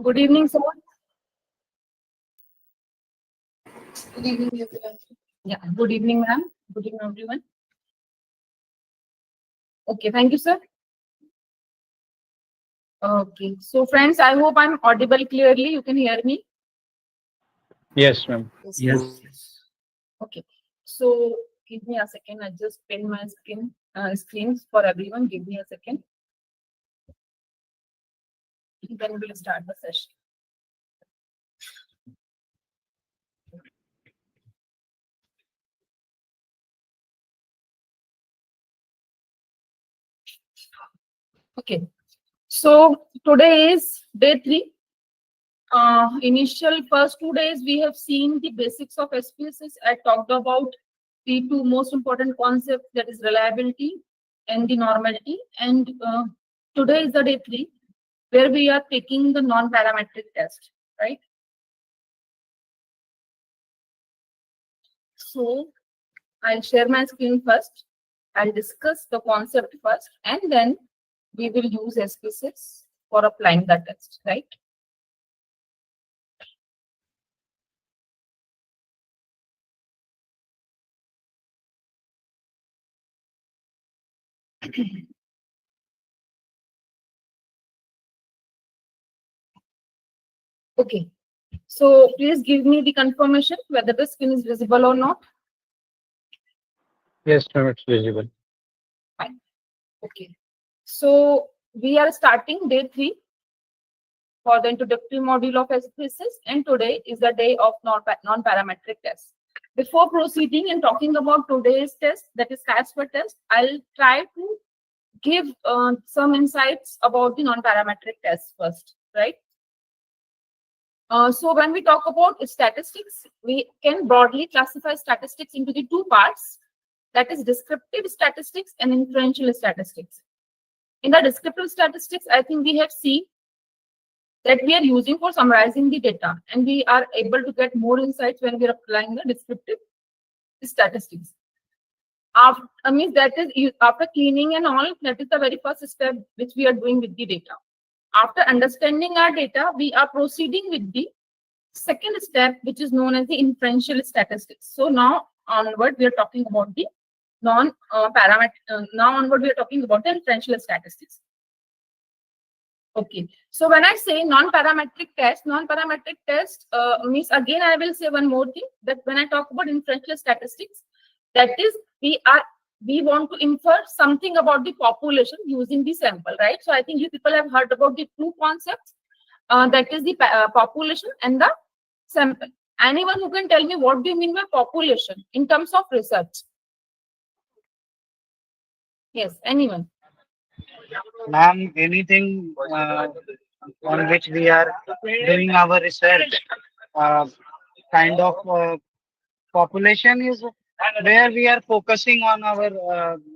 Good evening, sir. Good evening, everyone. Yeah, good evening, ma'am. Good evening, everyone. Okay, thank you, sir. Okay, so friends, I hope I'm audible clearly. You can hear me. Yes, ma'am. Yes. Okay, so give me a second. I just pin my screens for everyone. Give me a second. Then we'll start the session. Okay, so today is day 3. Initial first 2 days, we have seen the basics of SPSS. I talked about the two most important concepts, that is reliability and the normality. And today is the day 3, where we are taking the non-parametric test, right? So I'll share my screen first. I'll discuss the concept first, and then we will use SPSS for applying the test, right? Okay, so please give me the confirmation whether the screen is visible or not. Yes, ma'am, it's visible. Fine. Okay, so we are starting day 3 for the introductory module of SPSS, and today is the day of non-parametric test. Before proceeding and talking about today's test, that is CASPER test, I'll try to give some insights about the non-parametric test first, right? So when we talk about statistics, we can broadly classify statistics into the two parts, that is descriptive statistics and inferential statistics. In the descriptive statistics, I think we have seen that we are using for summarizing the data, and we are able to get more insights when we are applying the descriptive statistics. After cleaning and all, that is the very first step which we are doing with the data. After understanding our data, we are proceeding with the second step, which is known as the inferential statistics. So now onward, we are talking about the now onward, we are talking about the inferential statistics. Okay, so when I say non-parametric test means, again, I will say one more thing, that when I talk about inferential statistics, that is, we want to infer something about the population using the sample, right? So I think you people have heard about the two concepts, that is the population and the sample. Anyone who can tell me what do you mean by population in terms of research? Yes, anyone? Ma'am, anything on which we are doing our research, kind of population is where we are focusing on our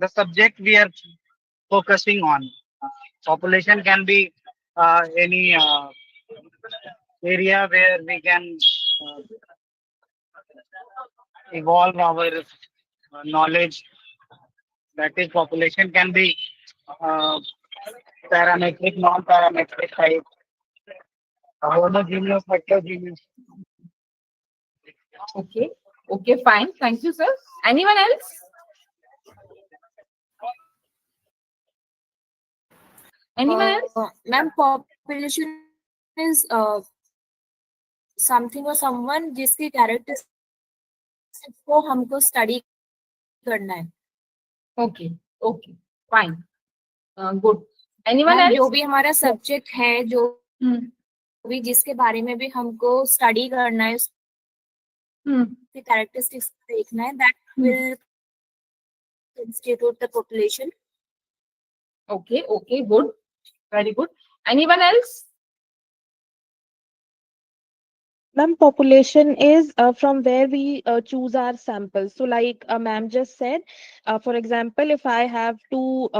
the subject we are focusing on. Population can be any area where we can evolve our knowledge. That is, population can be parametric, non-parametric type, homogeneous, heterogeneous. Okay, okay, fine. Thank you, sir. Anyone else? Anyone else? Ma'am, population is something or someone जिसकी characteristics को हमको study करना है. Okay, okay, fine. Good. Anyone else? जो भी हमारा subject है, जो भी जिसके बारे में भी हमको study करना है, उसकी characteristics देखना है, that will constitute the population. Okay, okay, good. Very good. Anyone else? Ma'am, population is from where we choose our samples. So like ma'am just said, for example, if I have to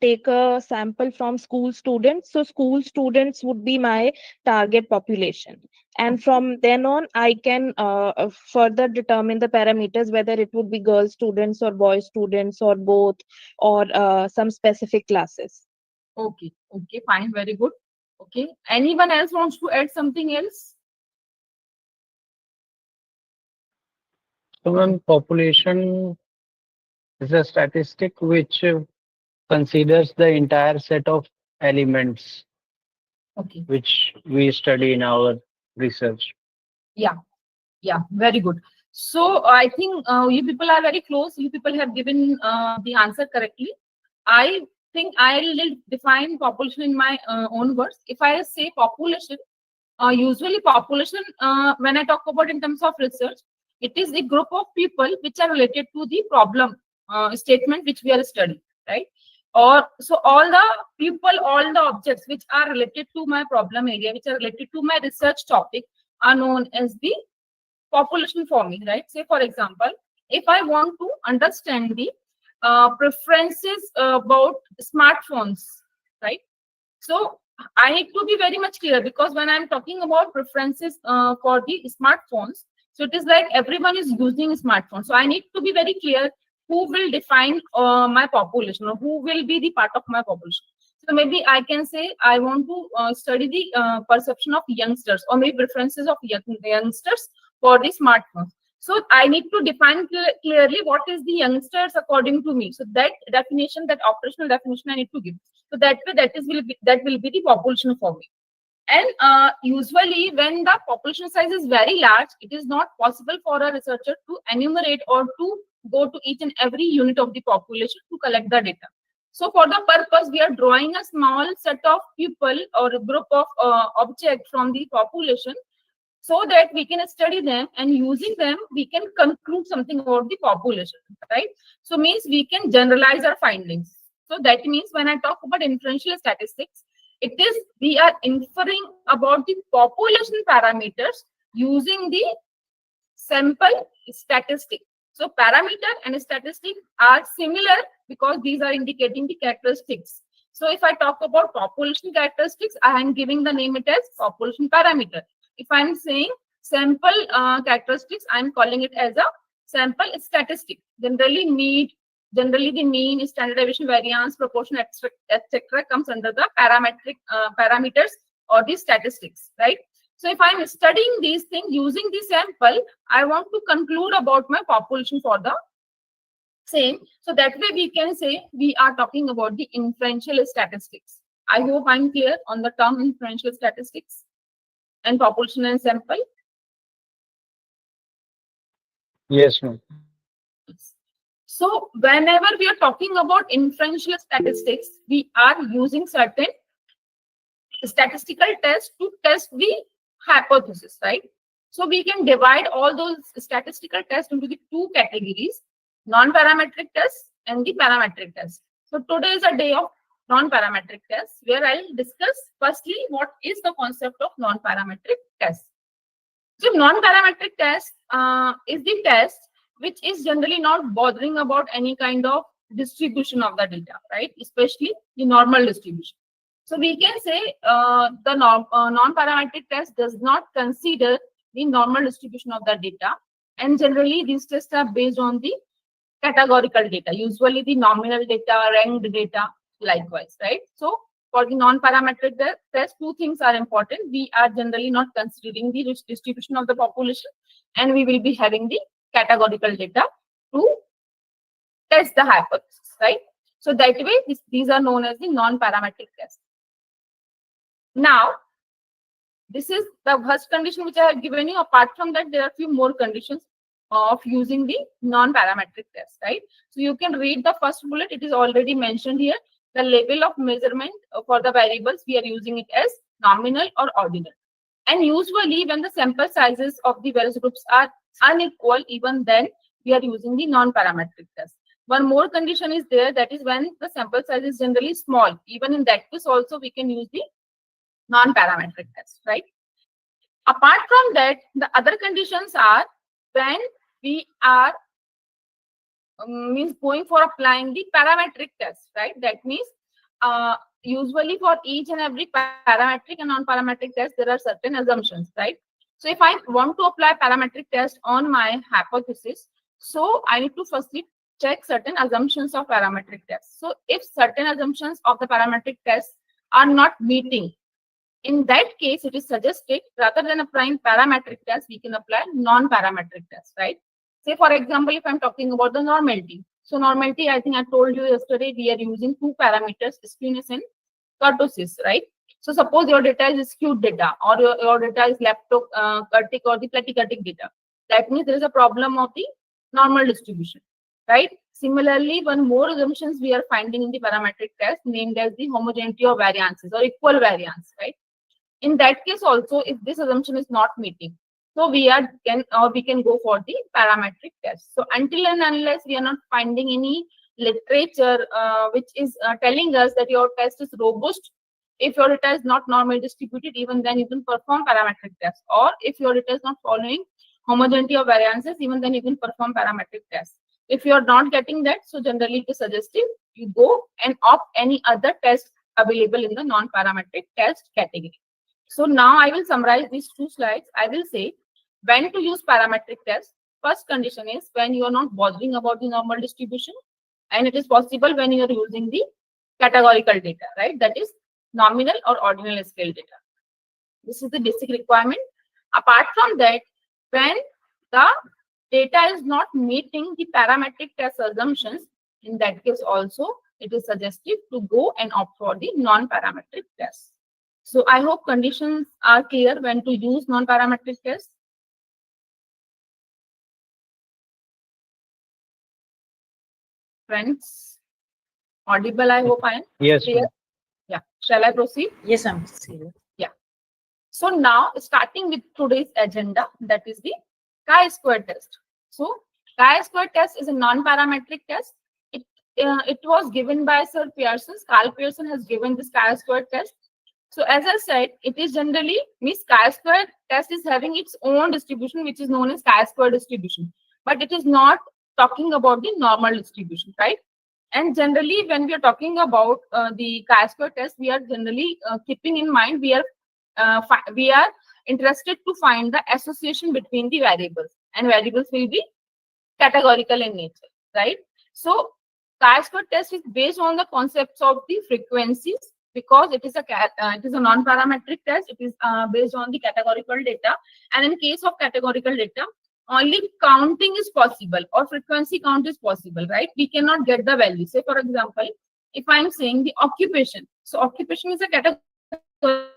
take a sample from school students, so school students would be my target population. And from then on, I can further determine the parameters, whether it would be girl students or boy students or both, or some specific classes. Okay, okay, fine, very good. Okay. Anyone else wants to add something else? So, ma'am, population is a statistic which considers the entire set of elements Okay. which we study in our research. Yeah. Yeah. Very good. So I think you people are very close. You people have given the answer correctly. I think I'll define population in my own words. If I say population, usually population, when I talk about in terms of research, it is a group of people which are related to the problem statement which we are studying, right? Or so all the people, all the objects which are related to my problem area, which are related to my research topic, are known as the population for me, right? Say, for example, if I want to understand the preferences about smartphones, right? So I need to be very much clear, because when I'm talking about preferences for the smartphones, so it is like everyone is using smartphones. So I need to be very clear who will define my population, or who will be the part of my population. So maybe I can say I want to study the perception of youngsters, or maybe preferences of youngsters for the smartphones. So I need to define clearly what is the youngsters according to me. So that definition, that operational definition, I need to give. So that way, that will be the population for me. And usually, when the population size is very large, it is not possible for a researcher to enumerate or to go to each and every unit of the population to collect the data. So for the purpose, we are drawing a small set of people or a group of objects from the population, so that we can study them, and using them we can conclude something about the population, right? So means we can generalize our findings. So that means when I talk about inferential statistics, it is we are inferring about the population parameters using the sample statistic. So parameter and statistic are similar because these are indicating the characteristics. So if I talk about population characteristics, I am giving the name it as population parameter. If I'm saying sample characteristics, I'm calling it as a sample statistic. Generally the mean, standard deviation, variance, proportion, etc. comes under the parametric parameters or the statistics, right? So if I'm studying these things using the sample, I want to conclude about my population for the same. So that way we can say we are talking about the inferential statistics. I hope I'm clear on the term inferential statistics and population and sample. Yes, ma'am. So whenever we are talking about inferential statistics, we are using certain statistical tests to test the hypothesis, right? So we can divide all those statistical tests into the two categories: non-parametric tests and the parametric tests. So today is a day of non-parametric tests, where I'll discuss firstly what is the concept of non-parametric tests. So non-parametric test is the test which is generally not bothering about any kind of distribution of the data, right? Especially the normal distribution. So we can say the non-parametric test does not consider the normal distribution of the data, and generally these tests are based on the categorical data, usually the nominal data, ranked data, likewise, right? So for the non-parametric test, two things are important. We are generally not considering the distribution of the population, and we will be having the categorical data to test the hypothesis, right? So that way, these are known as the non-parametric tests. Now, this is the first condition which I have given you. Apart from that, there are a few more conditions of using the non-parametric test, right? So you can read the first bullet. It is already mentioned here. The level of measurement for the variables, we are using it as nominal or ordinal. And usually when the sample sizes of the various groups are unequal, even then we are using the non-parametric test. One more condition is there, that is when the sample size is generally small. Even in that case also we can use the non-parametric test, right? Apart from that, the other conditions are when we are means going for applying the parametric test, right? That means usually for each and every parametric and non-parametric test, there are certain assumptions, right? So if I want to apply parametric test on my hypothesis, so I need to firstly check certain assumptions of parametric test. So if certain assumptions of the parametric test are not meeting, In that case, it is suggested rather than applying parametric test, we can apply non-parametric test, right? Say, for example, if I'm talking about the normality. So normality, I think I told you yesterday, we are using two parameters, skewness and kurtosis, right? So suppose your data is skewed data, or your data is leptokurtic or the platykurtic data. That means there is a problem of the normal distribution, right? Similarly, one more assumptions we are finding in the parametric test named as the homogeneity of variances or equal variance, right? In that case also, if this assumption is not meeting, so we can go for the parametric test. So until and unless we are not finding any literature which is telling us that your test is robust, if your data is not normally distributed, even then you can perform parametric test. Or if your data is not following homogeneity of variances, even then you can perform parametric test. If you are not getting that, so generally it is suggested you go and opt any other test available in the non-parametric test category. So now I will summarize these two slides. I will say when to use parametric test. First condition is when you are not bothering about the normal distribution, and it is possible when you are using the categorical data, right? That is nominal or ordinal scale data. This is the basic requirement. Apart from that, when the data is not meeting the parametric test assumptions, in that case also it is suggested to go and opt for the non-parametric test. So I hope conditions are clear when to use non-parametric tests. Friends, audible, I hope I am. Yes, clear. ma'am. Yeah. Shall I proceed? Yes, I'm clear. Yeah. So now starting with today's agenda, that is the chi-square test. So chi-square test is a non-parametric test. It was given by Sir Pearson. Carl Pearson has given this chi-square test. So as I said, it is generally means chi-square test is having its own distribution, which is known as chi-square distribution. But it is not talking about the normal distribution, right? And generally, when we are talking about the chi-square test, we are generally keeping in mind we are interested to find the association between the variables, and variables will be categorical in nature, right? So chi-square test is based on the concepts of the frequencies, because it is a non-parametric test. It is based on the categorical data, and in case of categorical data, only counting is possible or frequency count is possible, right? We cannot get the value. Say for example, if I am saying the occupation, so occupation is a categorical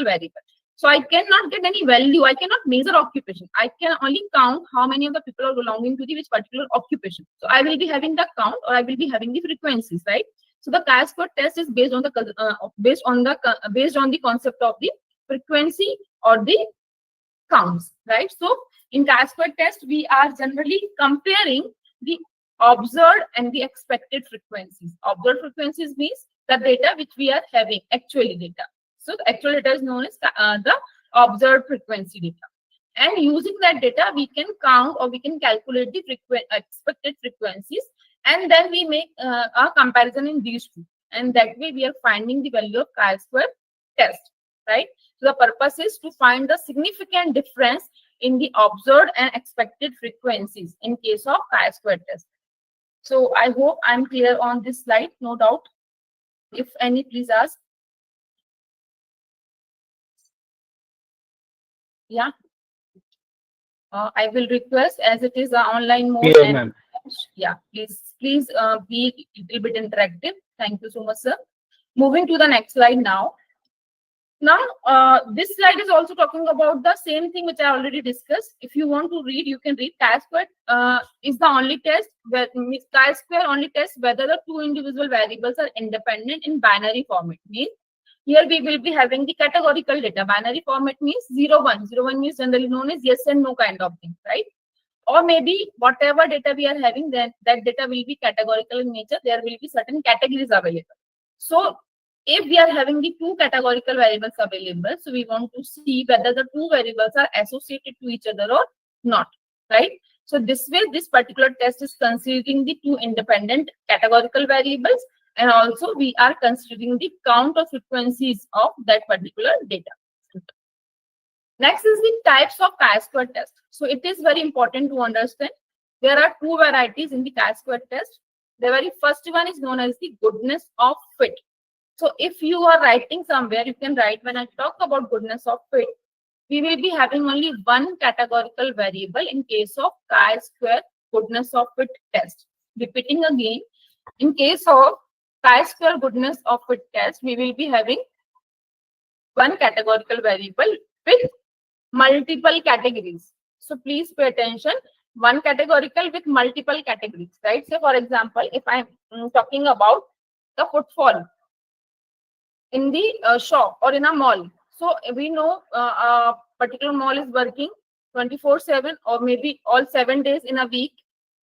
variable. So I cannot get any value. I cannot measure occupation. I can only count how many of the people are belonging to the which particular occupation. So I will be having the count, or I will be having the frequencies, right? So the chi-square test is based on the concept of the frequency or the counts, right? So in chi-square test, we are generally comparing the observed and the expected frequencies. Observed frequencies means the data which we are having, actually data. So the actual data is known as the observed frequency data. And using that data, we can count or we can calculate the expected frequencies, and then we make a comparison in these two. And that way we are finding the value of chi-square test, right? So the purpose is to find the significant difference in the observed and expected frequencies in case of chi-square test. So I hope I'm clear on this slide, no doubt. If any, please ask. Yeah. I will request, as it is an online mode. Yes, ma'am. Yeah, please be a little bit interactive. Thank you so much, sir. Moving to the next slide now. Now, this slide is also talking about the same thing which I already discussed. If you want to read, you can read. Chi-square is the only test where chi-square only tests whether the two individual variables are independent in binary format. Means here we will be having the categorical data. Binary format means 0, 1. 0, 1 means generally known as yes and no kind of thing, right? Or maybe whatever data we are having, then that data will be categorical in nature. There will be certain categories available. So if we are having the two categorical variables available, so we want to see whether the two variables are associated to each other or not, right? So this way, this particular test is considering the two independent categorical variables, and also we are considering the count of frequencies of that particular data. Next is the types of chi-square test. So it is very important to understand there are two varieties in the chi-square test. The very first one is known as the goodness of fit. So if you are writing somewhere, you can write, when I talk about goodness of fit, we will be having only one categorical variable in case of chi-square goodness of fit test. Repeating again, in case of chi-square goodness of fit test, we will be having one categorical variable with multiple categories. So please pay attention. One categorical with multiple categories, right? So for example, if I'm talking about the footfall in the shop or in a mall. So we know a particular mall is working 24/7 or maybe all 7 days in a week,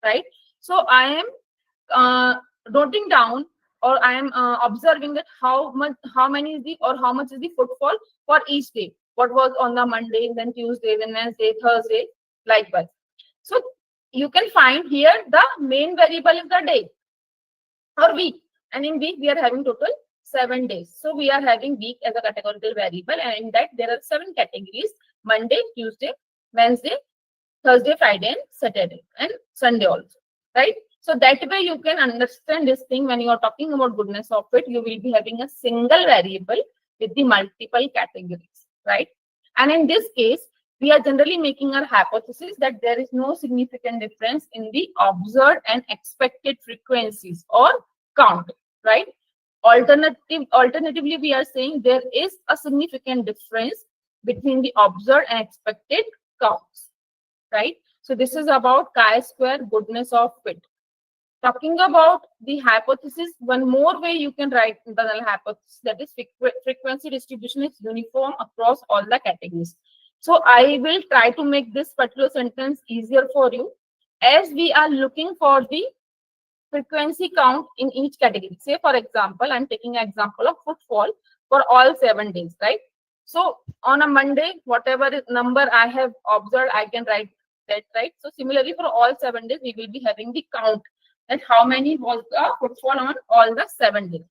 right? So I am noting down, or I am observing that how many is the, or how much is the footfall for each day. What was on the Monday, then Tuesday, then Wednesday, Thursday, likewise. So you can find here the main variable is the day or week, and in week we are having total 7 days. So we are having week as a categorical variable, and in that there are 7 categories: Monday, Tuesday, Wednesday, Thursday, Friday, and Saturday, and Sunday also, right? So that way you can understand this thing. When you are talking about goodness of it, you will be having a single variable with the multiple categories, right? And in this case, we are generally making our hypothesis that there is no significant difference in the observed and expected frequencies or count, right? Alternatively, we are saying there is a significant difference between the observed and expected counts, right? So this is about chi-square goodness of fit. Talking about the hypothesis, one more way you can write the null hypothesis, that is frequency distribution is uniform across all the categories. So I will try to make this particular sentence easier for you, as we are looking for the frequency count in each category. Say for example, I'm taking an example of footfall for all 7 days, right? So on a Monday, whatever number I have observed, I can write that, right? So similarly, for all 7 days, we will be having the count, that how many was the footfall on all the 7 days.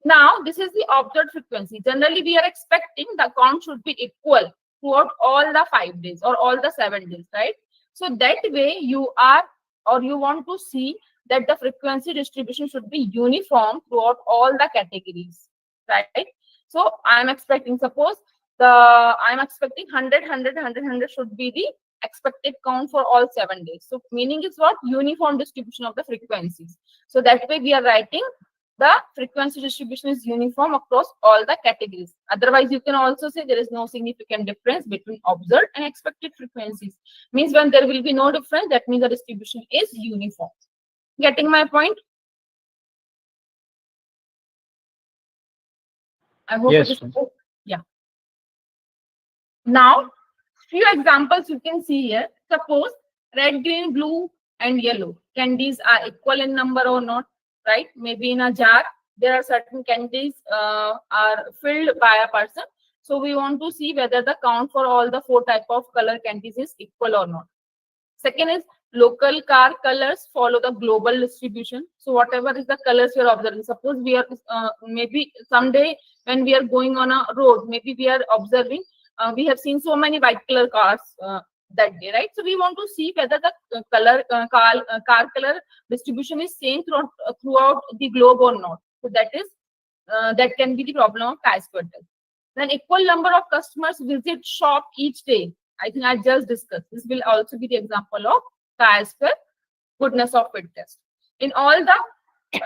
Now, this is the observed frequency. Generally, we are expecting the count should be equal throughout all the 5 days or all the 7 days, right? So that way you are, or you want to see that the frequency distribution should be uniform throughout all the categories, right? So I'm expecting, suppose I'm expecting 100, 100, 100, 100 should be the expected count for all 7 days. So meaning is what? Uniform distribution of the frequencies. So that way we are writing the frequency distribution is uniform across all the categories. Otherwise, you can also say there is no significant difference between observed and expected frequencies. Means when there will be no difference, that means the distribution is uniform. Getting my point? I hope Yes, it is. Yeah. Now, few examples you can see here. Suppose red, green, blue, and yellow candies are equal in number or not, right? Maybe in a jar, there are certain candies are filled by a person. So we want to see whether the count for all the 4 type of color candies is equal or not. Second is local car colors follow the global distribution. So whatever is the colors we are observing, suppose we are maybe someday when we are going on a road, maybe we are observing, we have seen so many white color cars that day, right? So we want to see whether the car color distribution is same throughout the globe or not. So that can be the problem of chi-square test. Then equal number of customers visit shop each day. I think I just discussed. This will also be the example of chi-square goodness of fit test. In all the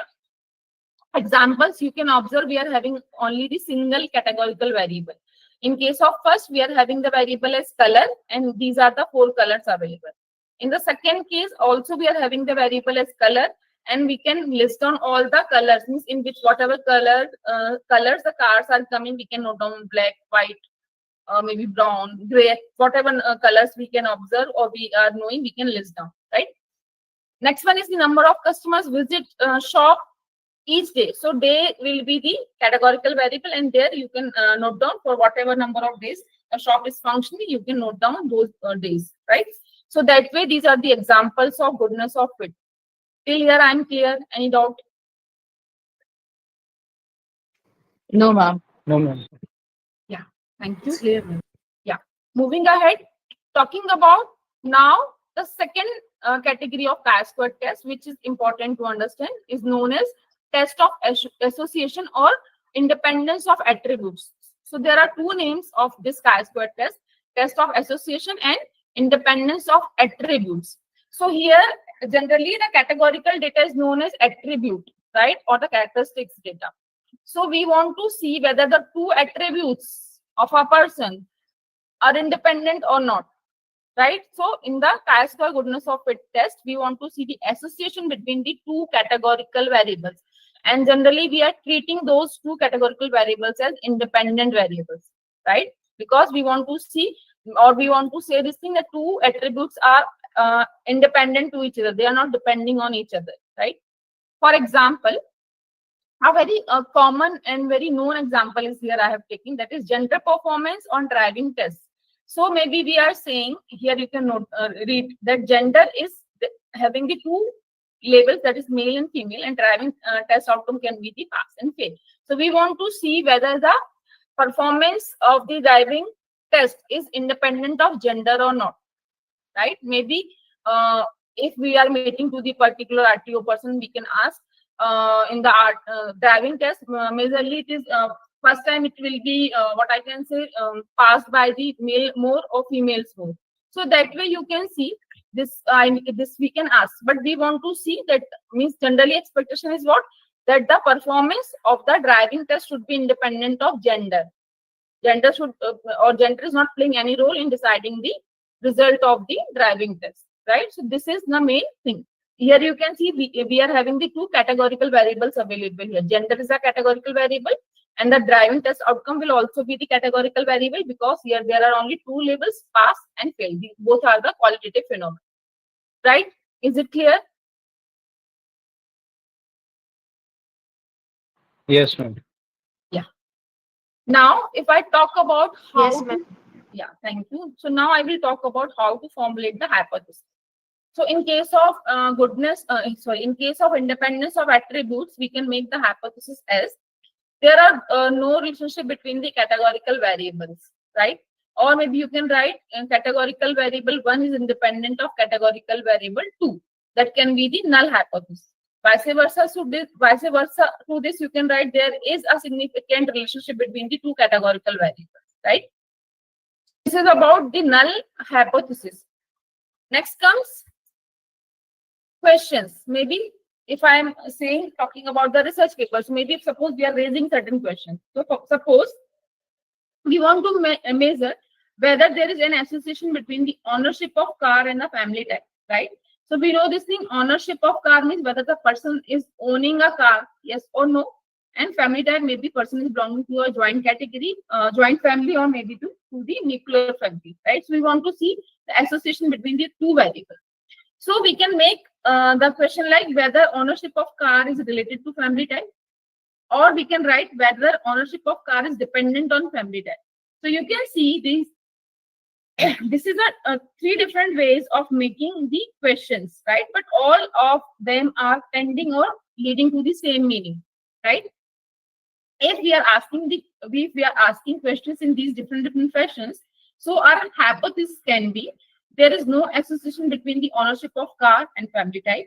examples, you can observe we are having only the single categorical variable. In case of first, we are having the variable as color, and these are the 4 colors available. In the second case, also we are having the variable as color, and we can list down all the colors, means in which whatever colors the cars are coming, we can note down black, white, maybe brown, gray, whatever colors we can observe or we are knowing, we can list down, right? Next one is the number of customers visit shop each day. So day will be the categorical variable, and there you can note down for whatever number of days a shop is functioning, you can note down those days, right? So that way, these are the examples of goodness of fit. Till here, I'm clear. Any doubt? No, ma'am. No, ma'am. Yeah, thank you. Clear. Yeah, moving ahead, talking about now the second category of chi-square test, which is important to understand, is known as test of association or independence of attributes. So there are two names of this chi-square test: test of association and independence of attributes. So here, generally the categorical data is known as attribute, right, or the characteristics data. So we want to see whether the two attributes of a person are independent or not, right? So in the chi-square goodness of fit test, we want to see the association between the two categorical variables. And generally, we are treating those two categorical variables as independent variables, right? Because we want to see, or we want to say this thing, that two attributes are independent to each other. They are not depending on each other, right? For example, a very common and very known example is here I have taken, that is gender performance on driving tests. So maybe we are saying here, you can note, read that gender is having the two labels, that is male and female, and driving test outcome can be the pass and fail. So we want to see whether the performance of the driving test is independent of gender or not, right? Maybe if we are meeting to the particular RTO person, we can ask in the driving test, majorly it is first time it will be what I can say, passed by the male more or females more. So that way you can see this. This we can ask, but we want to see that, means generally expectation is what, that the performance of the driving test should be independent of gender. Gender should or gender is not playing any role in deciding the result of the driving test, right? So this is the main thing. Here you can see we are having the two categorical variables available here. Gender is a categorical variable, and the driving test outcome will also be the categorical variable, because here there are only two labels, pass and fail. Both are the qualitative phenomena, right? Is it clear? Yes, ma'am. Yeah. Now, if I talk about how Yes, ma'am. yeah, thank you. So now I will talk about how to formulate the hypothesis. So in case of in case of independence of attributes, we can make the hypothesis as there are no relationship between the categorical variables, right? Or maybe you can write categorical variable 1 is independent of categorical variable 2. That can be the null hypothesis. Vice versa to this, you can write there is a significant relationship between the two categorical variables, right? This is about the null hypothesis. Next comes questions. Maybe if I am saying, talking about the research papers, maybe if suppose we are raising certain questions. So suppose we want to measure whether there is an association between the ownership of car and the family type, right? So we know this thing, ownership of car means whether the person is owning a car, yes or no. And family type, maybe person is belonging to a joint category, joint family, or maybe to the nuclear family, right? So we want to see the association between the two variables. So we can make the question like whether ownership of car is related to family type, or we can write whether ownership of car is dependent on family type. So you can see these. This is a three different ways of making the questions, right? But all of them are tending or leading to the same meaning, right? If we are asking questions in these different fashions, so our hypothesis can be there is no association between the ownership of car and family type,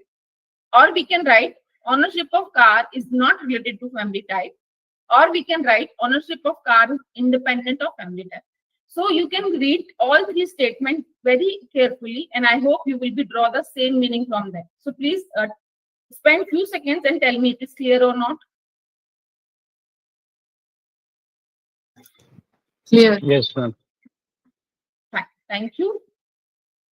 or we can write ownership of car is not related to family type, or we can write ownership of car is independent of family type. So you can read all three statements very carefully, and I hope you will draw the same meaning from them. So please spend few seconds and tell me it is clear or not. Clear. Yes, ma'am. Fine. Thank you.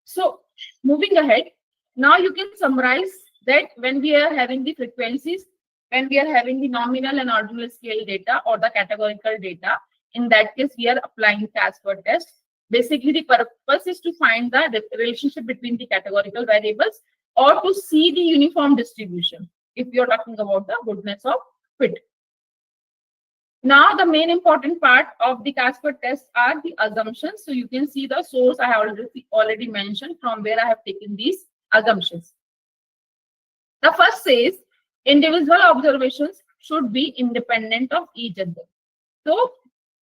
So moving ahead, now you can summarize that when we are having the frequencies, when we are having the nominal and ordinal scale data or the categorical data, in that case, we are applying chi-square test. Basically, the purpose is to find the relationship between the categorical variables or to see the uniform distribution if you're talking about the goodness of fit. Now, the main important part of the chi-square test are the assumptions. So you can see the source I have already mentioned from where I have taken these assumptions. The first says individual observations should be independent of each other. So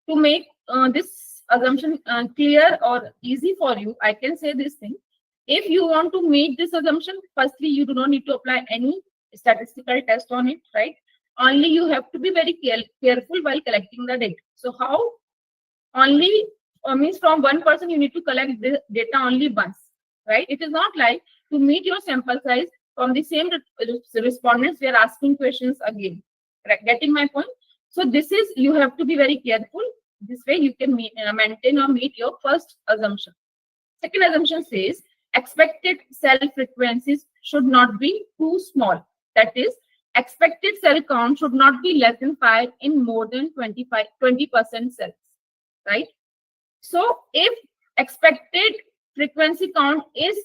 to make this assumption clear or easy for you, I can say this thing. If you want to make this assumption, firstly, you do not need to apply any statistical test on it, right? only you have to be very careful while collecting the data. So how? Only means from one person you need to collect the data only once, right? It is not like to meet your sample size from the same respondents we are asking questions again. Right? Getting my point? So this is, you have to be very careful. This way you can maintain or meet your first assumption. Second assumption says expected cell frequencies should not be too small. That is, expected cell count should not be less than 5 in more than 20% cells, right? So if expected frequency count is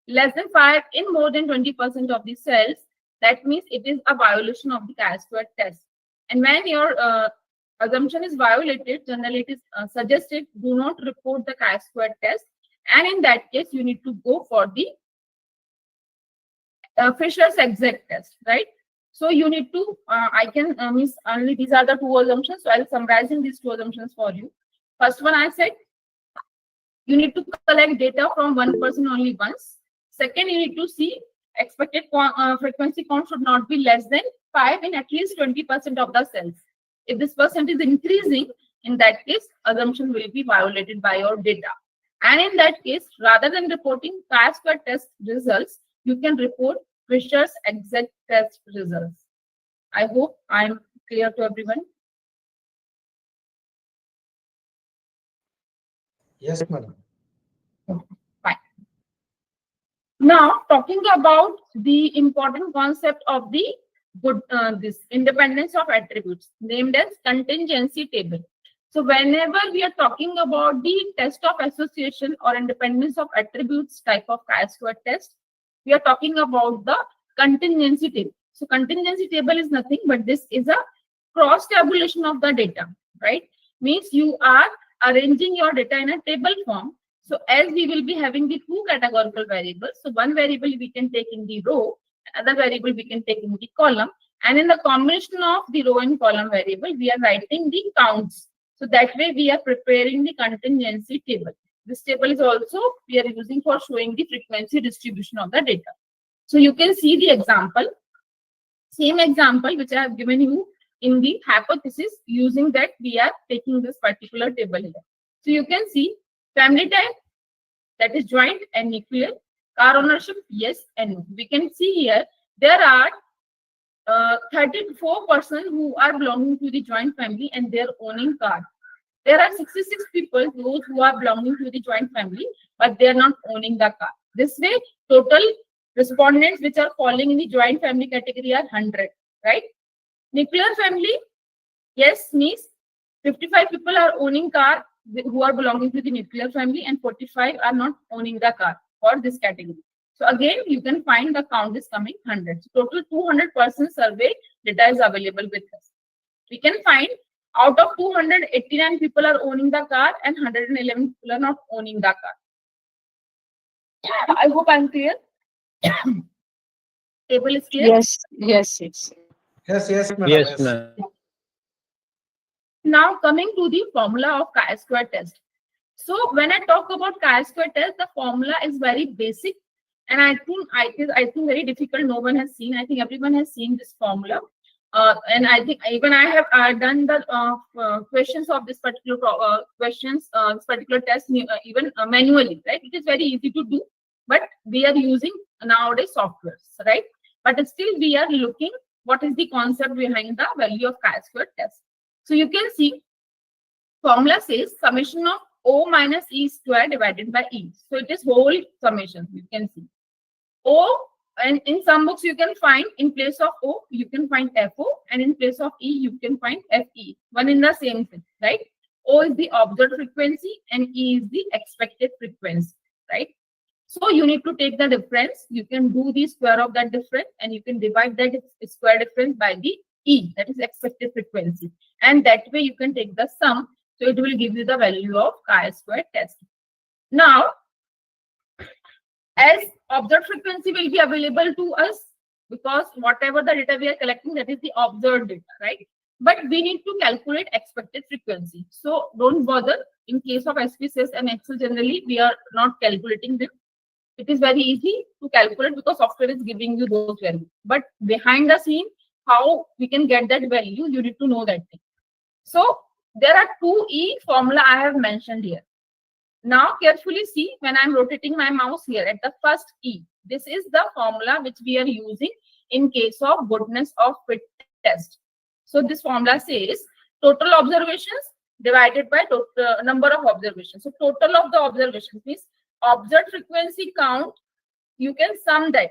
less than 5 in more than 20% of the cells, that means it is a violation of the chi-square test. And when your assumption is violated, generally it is suggested do not report the chi-square test. And in that case, you need to go for the Fisher's exact test, right? So you need to, I can miss only these are the two assumptions. So I'll summarizing these two assumptions for you. First one, I said you need to collect data from one person only once. Second, you need to see expected frequency count should not be less than 5 in at least 20% of the cells. If this percent is increasing, in that case, assumption will be violated by your data. And in that case, rather than reporting chi-square test results, you can report Fisher's exact test results. I hope I'm clear to everyone. Yes, madam. Fine. Now, talking about the important concept of the this independence of attributes, named as contingency table. So whenever we are talking about the test of association or independence of attributes type of chi-square test, we are talking about the contingency table. So contingency table is nothing but this is a cross tabulation of the data, right? Means you are arranging your data in a table form. So as we will be having the two categorical variables, so one variable we can take in the row, another variable we can take in the column, and in the combination of the row and column variable, we are writing the counts. So that way we are preparing the contingency table. This table is also we are using for showing the frequency distribution of the data. So you can see the example, same example which I have given you in the hypothesis, using that we are taking this particular table here. So you can see family type, that is joint and nuclear, car ownership, yes and no. We can see here there are 34 persons who are belonging to the joint family and they are owning car. There are 66 people, those who are belonging to the joint family, but they are not owning the car. This way, total respondents which are falling in the joint family category are 100, right? Nuclear family, yes, means 55 people are owning car who are belonging to the nuclear family and 45 are not owning the car for this category. So again, you can find the count is coming 100. So total 200 persons survey data is available with us. We can find out of 289 people are owning the car and 111 people are not owning the car. I hope I'm clear. Table is clear? Yes, yes, yes. Yes, madam. Yes, ma'am. Now coming to the formula of chi-square test. So when I talk about chi-square test, the formula is very basic, and I think very difficult. No one has seen. I think everyone has seen this formula, and I think even I have done the questions of this particular this particular test even manually. Right? It is very easy to do, but we are using nowadays softwares, right? But still we are looking what is the concept behind the value of chi-square test. So you can see formula says summation of O minus E square divided by E. So it is whole summation, you can see. O, and in some books you can find in place of O, you can find FO, and in place of E, you can find FE. One in the same thing, right? O is the observed frequency and E is the expected frequency, right? So you need to take the difference. You can do the square of that difference and you can divide that square difference by the E, that is expected frequency. And that way you can take the sum. So it will give you the value of chi-square test. Now, as observed frequency will be available to us because whatever the data we are collecting, that is the observed data, right? But we need to calculate expected frequency. So don't bother. In case of SPSS and Excel generally, we are not calculating them. It is very easy to calculate because software is giving you those values. But behind the scene, how we can get that value, you need to know that thing. So there are two E formula I have mentioned here. Now carefully see when I'm rotating my mouse here at the first E. This is the formula which we are using in case of goodness of fit test. So this formula says total observations divided by total number of observations. So total of the observations means observed frequency count. You can sum that.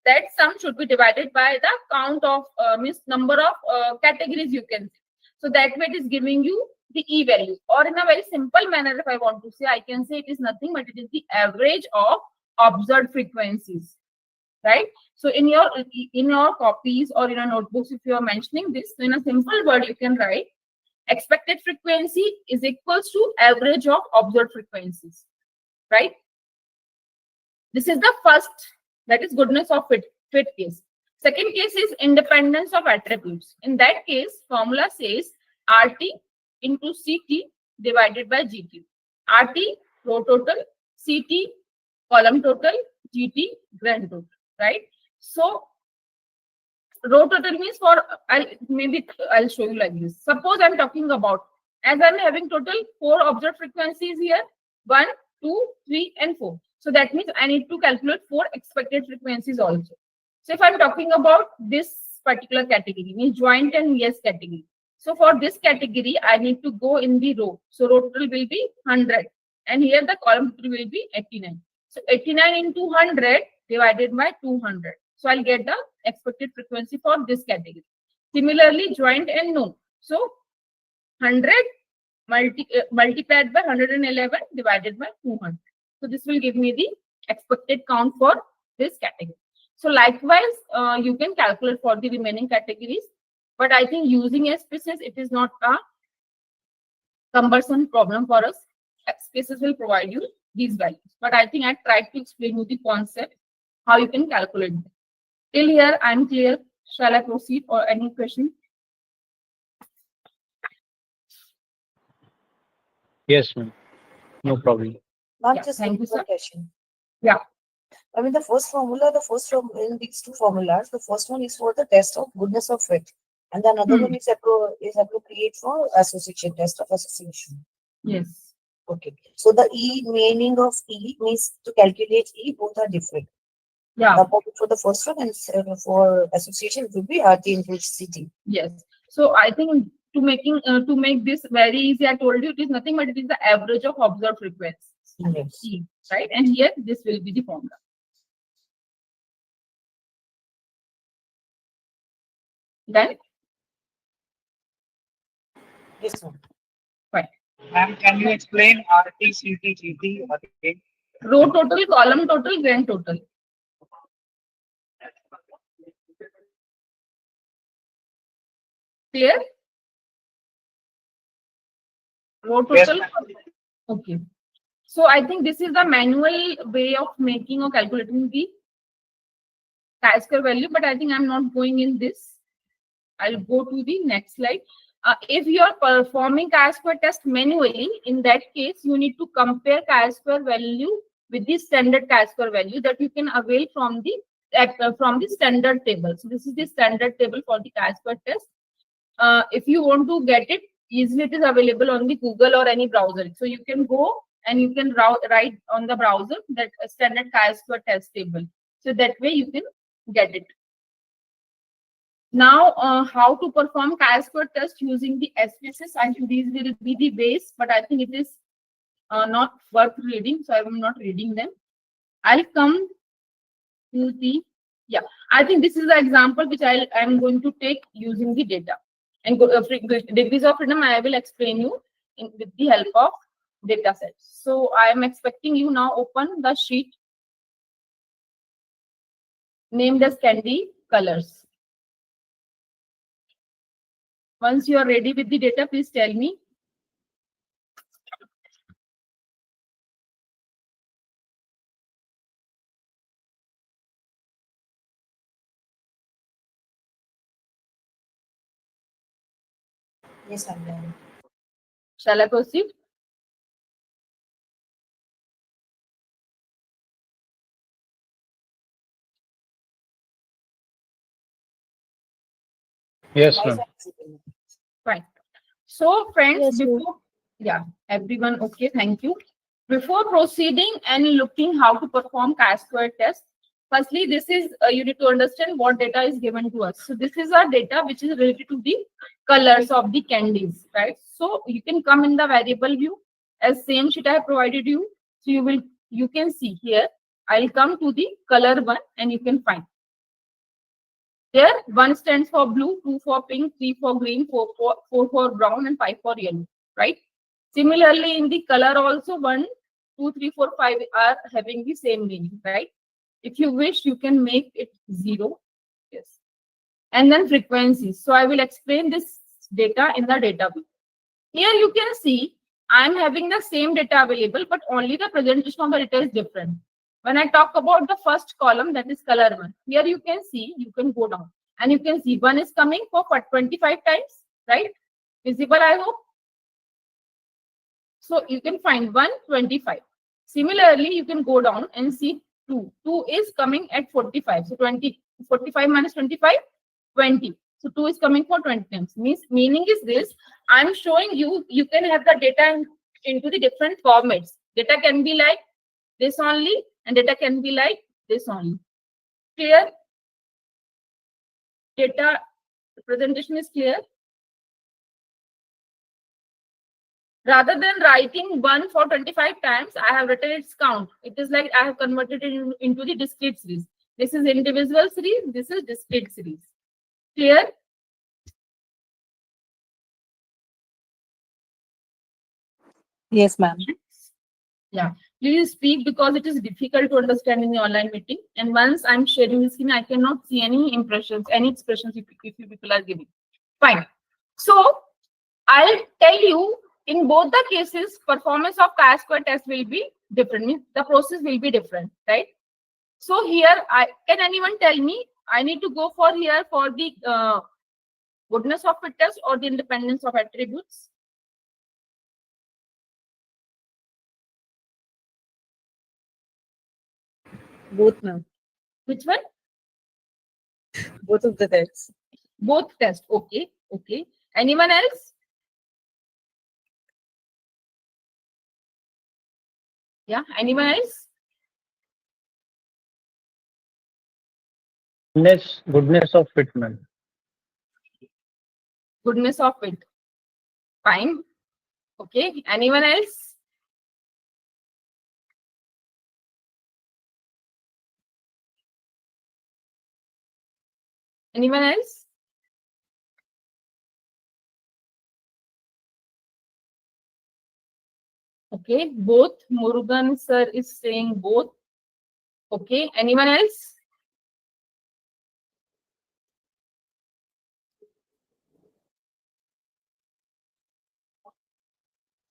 That sum should be divided by the count of means number of categories you can see. So that way it is giving you the E value. Or in a very simple manner, if I want to say, I can say it is nothing but it is the average of observed frequencies, right? So in your copies or in your notebooks, if you are mentioning this, so in a simple word you can write expected frequency is equals to average of observed frequencies, right? This is the first, that is goodness of fit case. Second case is independence of attributes. In that case, formula says RT into CT divided by GT. RT row total, CT column total, GT grand total, right? So row total means for, I'll show you like this. Suppose I'm talking about, as I'm having total 4 observed frequencies here, 1, 2, 3, and 4. So that means I need to calculate 4 expected frequencies also. So if I'm talking about this particular category, means joint and yes category. So for this category, I need to go in the row. So row total will be 100. And here the column total will be 89. So 89 into 100 divided by 200. So I'll get the expected frequency for this category. Similarly, joint and no. So 100 multiplied by 111 divided by 200. So this will give me the expected count for this category. So likewise, you can calculate for the remaining categories. But I think using SPSS, it is not a cumbersome problem for us. SPSS will provide you these values. But I think I tried to explain you the concept, how you can calculate them. Till here, I'm clear. Shall I proceed or any question? Yes, ma'am. No problem. Ma'am, Yeah, just thank you, one sir. question. Yeah. I mean, the first in these two formulas, the first one is for the test of goodness of fit, and the another one is appropriate for association, test of association. Yes. Okay. So the E meaning of E means to calculate E, both are different. Yeah. For the first one and for association, it will be RT into CT. Yes. So I think to make this very easy, I told you it is nothing but it is the average of observed frequency. Yes. E, right? And here this will be the formula. Done? Yes, ma'am. Fine. Ma'am, can you explain RT, CT, GT again? Row total, column total, grand total. Clear? Row Yes, total. Okay. So I think this is the manual way of making or calculating the chi-square value, but I think I'm not going in this. I'll go to the next slide. If you are performing chi-square test manually, in that case, you need to compare chi-square value with the standard chi-square value that you can avail from the standard table. So this is the standard table for the chi-square test. If you want to get it easily, it is available on the Google or any browser. So you can go and you can write on the browser that standard chi-square test table. So that way you can get it. Now, how to perform chi-square test using the SPSS? I think these will be the base, but I think it is not worth reading, so I am not reading them. I'll come to the, yeah, I think this is the example which I'm going to take using the data. And degrees of freedom, I will explain you with the help of data sets. So I am expecting you now open the sheet named as candy colors. Once you are ready with the data, please tell me. Yes, ma'am. Shall I proceed? Yes, My ma'am. side is visible. Fine. So, friends, Yes, ma'am. before, yeah, everyone, okay, thank you. Before proceeding and looking how to perform chi-square test, firstly, this is, you need to understand what data is given to us. So, this is our data which is related to the colors of the candies, right? So, you can come in the variable view as same sheet I have provided you. So, you can see here, I'll come to the color one and you can find. There, 1 stands for blue, 2 for pink, 3 for green, 4 for brown, and 5 for yellow, right? Similarly, in the color also, 1, 2, 3, 4, 5 are having the same meaning, right? If you wish, you can make it 0. Yes. And then frequencies. So I will explain this data in the data view. Here you can see I'm having the same data available, but only the presentation of the data is different. When I talk about the first column, that is color 1, here you can see, you can go down and you can see 1 is coming for 25 times, right? Visible, I hope. So you can find 125. Similarly, you can go down and see 2. 2 is coming at 45. So 45 minus 25, 20. So 2 is coming for 20 times. Meaning is this, I'm showing you, you can have the data into the different formats. Data can be like this only, and data can be like this only. Clear? Data presentation is clear? Rather than writing 1 for 25 times, I have written its count. It is like I have converted it into the discrete series. This is individual series, this is discrete series. Clear? Yes, ma'am. Yeah. Please speak because it is difficult to understand in the online meeting. And once I'm sharing the screen, I cannot see any impressions, any expressions if you people are giving. Fine. So I'll tell you in both the cases, performance of chi-square test will be different. Means the process will be different, right? So here, can anyone tell me? I need to go for here for the goodness of fit test or the independence of attributes. Both, ma'am. Which one? Both of the tests. Both test. Okay. Okay. Anyone else? Yeah. Anyone else? Goodness of fit, ma'am. Goodness of fit. Fine. Okay. Anyone else? Anyone else? Okay. Both. Murugan sir is saying both. Okay. Anyone else?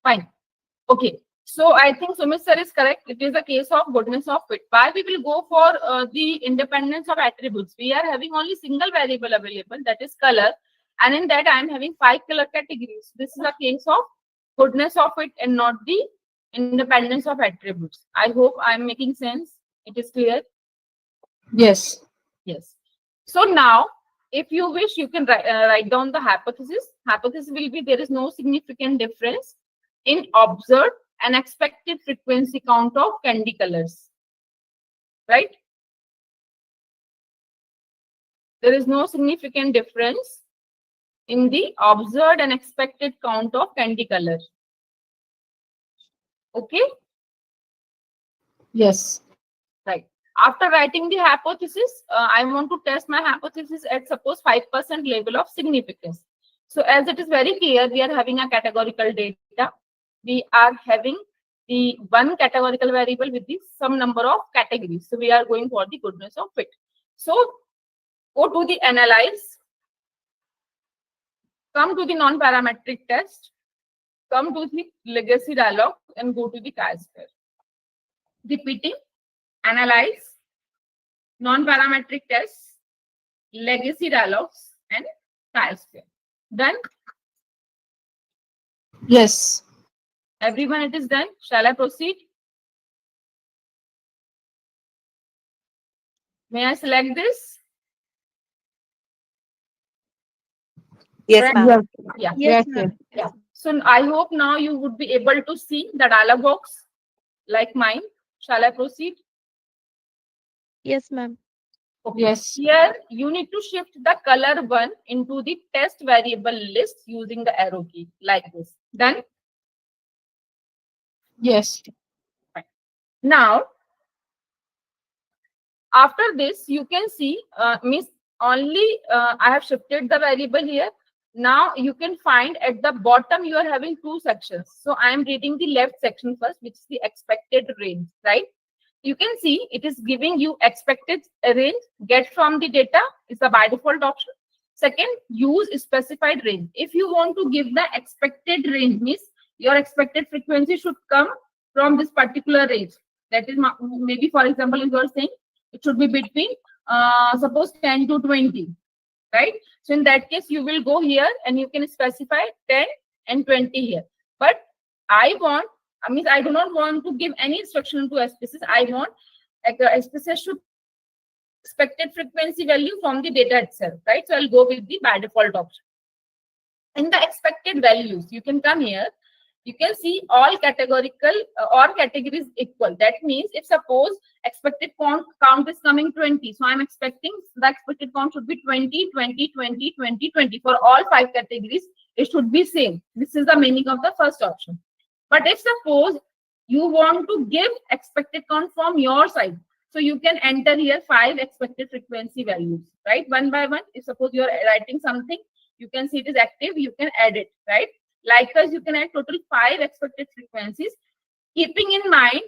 Fine. Okay. So I think Sumit sir is correct. It is a case of goodness of fit. Why we will go for the independence of attributes? We are having only single variable available, that is color. And in that I am having 5 color categories. This is a case of goodness of fit and not the independence of attributes. I hope I am making sense. It is clear. Yes. Yes. So now, if you wish, you can write down the hypothesis. Hypothesis will be there is no significant difference in observed and expected frequency count of candy colors. Right? There is no significant difference in the observed and expected count of candy color. Okay? Yes. Right. After writing the hypothesis, I want to test my hypothesis at suppose 5% level of significance. So as it is very clear, we are having a categorical data. We are having the one categorical variable with the some number of categories. So we are going for the goodness of fit. So go to the analyze, come to the non-parametric test, come to the legacy dialog and go to the chi-square. Repeating, analyze, non-parametric tests, legacy dialogues, and chi-square. Done? Yes. Everyone, it is done. Shall I proceed? May I select this? Yes, Right? ma'am. Yeah. Yes, Yes, ma'am. Yeah. So I hope now you would be able to see the dialog box like mine. Shall I proceed? Yes, ma'am. Okay. Yes. Here you need to shift the color one into the test variable list using the arrow key like this. Done? Yes. Now, after this, you can see, means only I have shifted the variable here. Now you can find at the bottom you are having two sections. So I am reading the left section first, which is the expected range, right? You can see it is giving you expected range. Get from the data is the by default option. Second, use specified range. If you want to give the expected range, means your expected frequency should come from this particular range. That is maybe, for example, if you are saying it should be between suppose 10 to 20, right? So in that case, you will go here and you can specify 10 and 20 here. But I mean, I do not want to give any instruction to SPSS. I want SPSS should expected frequency value from the data itself, right? So I'll go with the by default option. In the expected values, you can come here. You can see all categorical or categories equal. That means if suppose expected count is coming 20, so I'm expecting the expected count should be 20, 20, 20, 20, 20. For all 5 categories, it should be same. This is the meaning of the first option. But if suppose you want to give expected count from your side, so you can enter here 5 expected frequency values, right? One by one. If suppose you are writing something, you can see it is active, you can add it, right? Likewise, you can add total 5 expected frequencies, keeping in mind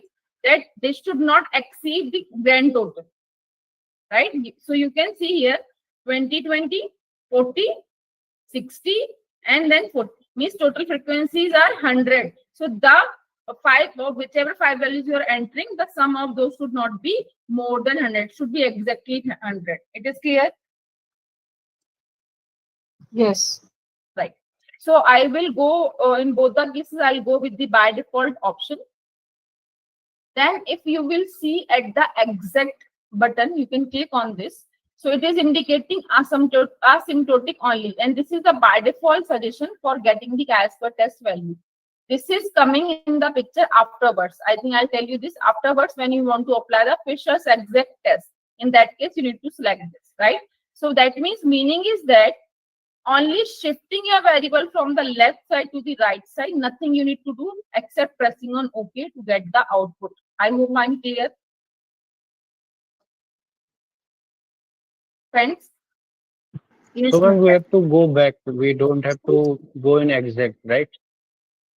that they should not exceed the grand total, right? So you can see here 20, 20, 40, 60, and then 40. Means total frequencies are 100. So the 5 or whichever 5 values you are entering, the sum of those should not be more than 100. It should be exactly 100. It is clear? Yes. Right. So I will go in both the cases, I'll go with the by default option. Then if you will see at the exact button, you can click on this. So it is indicating asymptotic only. And this is the by default suggestion for getting the chi-square test value. This is coming in the picture afterwards. I think I'll tell you this afterwards when you want to apply the Fisher's exact test. In that case, you need to select this, right? So that means meaning is that only shifting your variable from the left side to the right side, nothing you need to do except pressing on OK to get the output. I hope I'm clear. Friends? Yes, So when we have to go back, we don't have to go in exact, right?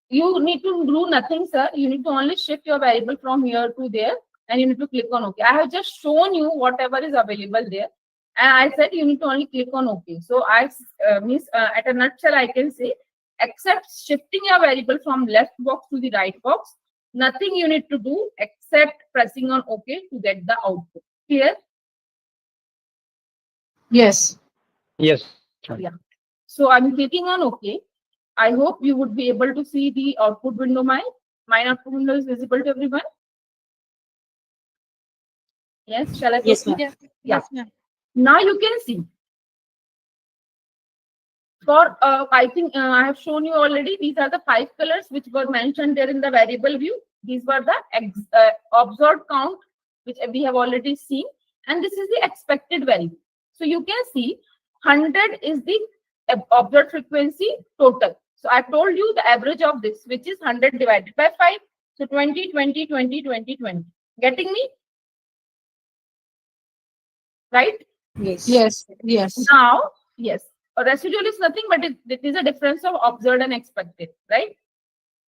you need to do nothing, sir. You need to only shift your variable from here to there and you need to click on OK. I have just shown you whatever is available there. And I said you need to only click on OK. So I means at a nutshell, I can say, except shifting your variable from left box to the right box, nothing you need to do except pressing on OK to get the output. Clear? Yes. Yes. Yeah. So I'm clicking on OK. I hope you would be able to see the output window. My output window is visible to everyone. Yes, shall I Yes, proceed? ma'am. Yes, ma'am. Now you can see. For I think I have shown you already. These are the 5 colors which were mentioned there in the variable view. These were the observed count which we have already seen, and this is the expected value. So you can see 100 is the observed frequency total. So I told you the average of this, which is 100 divided by 5. So 20, 20, 20, 20, 20. Getting me? Right? Yes. Yes. Yes. Now, yes, a residual is nothing but it is a difference of observed and expected, right?